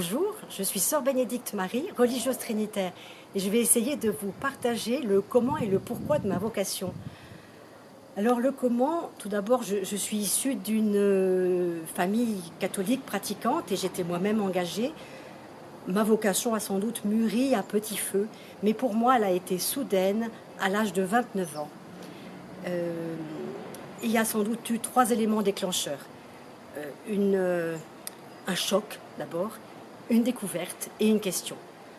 Bonjour, je suis sœur Bénédicte Marie, religieuse trinitaire, et je vais essayer de vous partager le comment et le pourquoi de ma vocation. Alors le comment, tout d'abord, je suis issue d'une famille catholique pratiquante et j'étais moi-même engagée. Ma vocation a sans doute mûri à petit feu, mais pour moi, elle a été soudaine à l'âge de 29 ans. Il y a sans doute eu 3 éléments déclencheurs. Un choc d'abord, une découverte et une question.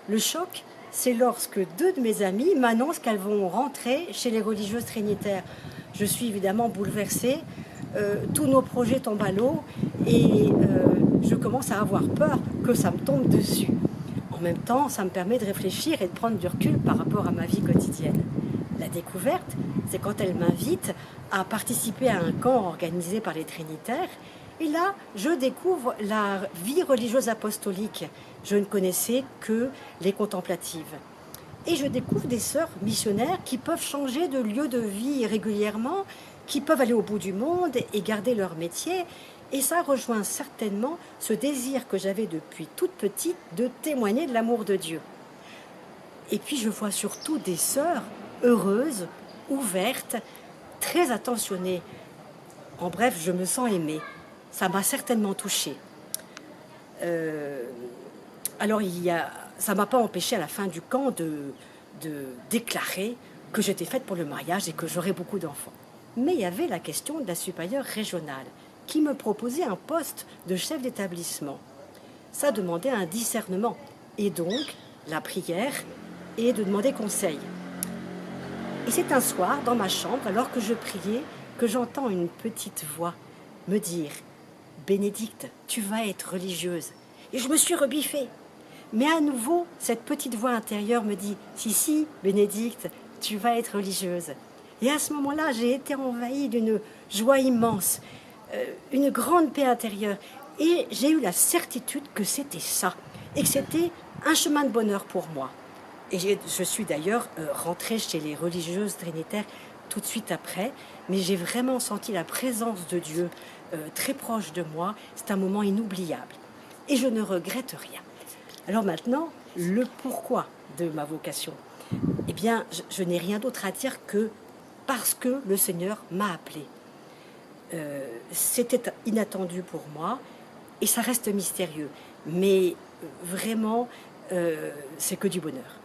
Le choc, c'est lorsque 2 de mes amies m'annoncent qu'elles vont rentrer chez les religieuses trinitaires. Je suis évidemment bouleversée, tous nos projets tombent à l'eau et je commence à avoir peur que ça me tombe dessus. En même temps, ça me permet de réfléchir et de prendre du recul par rapport à ma vie quotidienne. La découverte, c'est quand elles m'invitent à participer à un camp organisé par les trinitaires. Et là, je découvre la vie religieuse apostolique. Je ne connaissais que les contemplatives. Et je découvre des sœurs missionnaires qui peuvent changer de lieu de vie régulièrement, qui peuvent aller au bout du monde et garder leur métier. Et ça rejoint certainement ce désir que j'avais depuis toute petite de témoigner de l'amour de Dieu. Et puis je vois surtout des sœurs heureuses, ouvertes, très attentionnées. En bref, je me sens aimée. Ça m'a certainement touchée. Alors, ça ne m'a pas empêché à la fin du camp de déclarer que j'étais faite pour le mariage et que j'aurais beaucoup d'enfants. Mais il y avait la question de la supérieure régionale qui me proposait un poste de chef d'établissement. Ça demandait un discernement et donc la prière et de demander conseil. Et c'est un soir, dans ma chambre, alors que je priais, que j'entends une petite voix me dire « Bénédicte, tu vas être religieuse ». Et je me suis rebiffée. Mais à nouveau, cette petite voix intérieure me dit « Si, Bénédicte, tu vas être religieuse ». Et à ce moment-là, j'ai été envahie d'une joie immense, une grande paix intérieure. Et j'ai eu la certitude que c'était ça, et que c'était un chemin de bonheur pour moi. Et je suis d'ailleurs rentrée chez les religieuses trinitaires tout de suite après, mais j'ai vraiment senti la présence de Dieu très proche de moi. C'est un moment inoubliable. Et je ne regrette rien. Alors maintenant, le pourquoi de ma vocation. Eh bien, je n'ai rien d'autre à dire que parce que le Seigneur m'a appelée. C'était inattendu pour moi et ça reste mystérieux. Mais vraiment, c'est que du bonheur.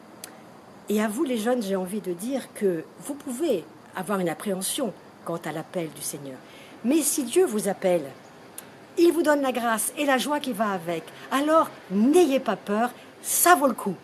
Et à vous les jeunes, j'ai envie de dire que vous pouvez avoir une appréhension quant à l'appel du Seigneur. Mais si Dieu vous appelle, il vous donne la grâce et la joie qui va avec. Alors, n'ayez pas peur, ça vaut le coup.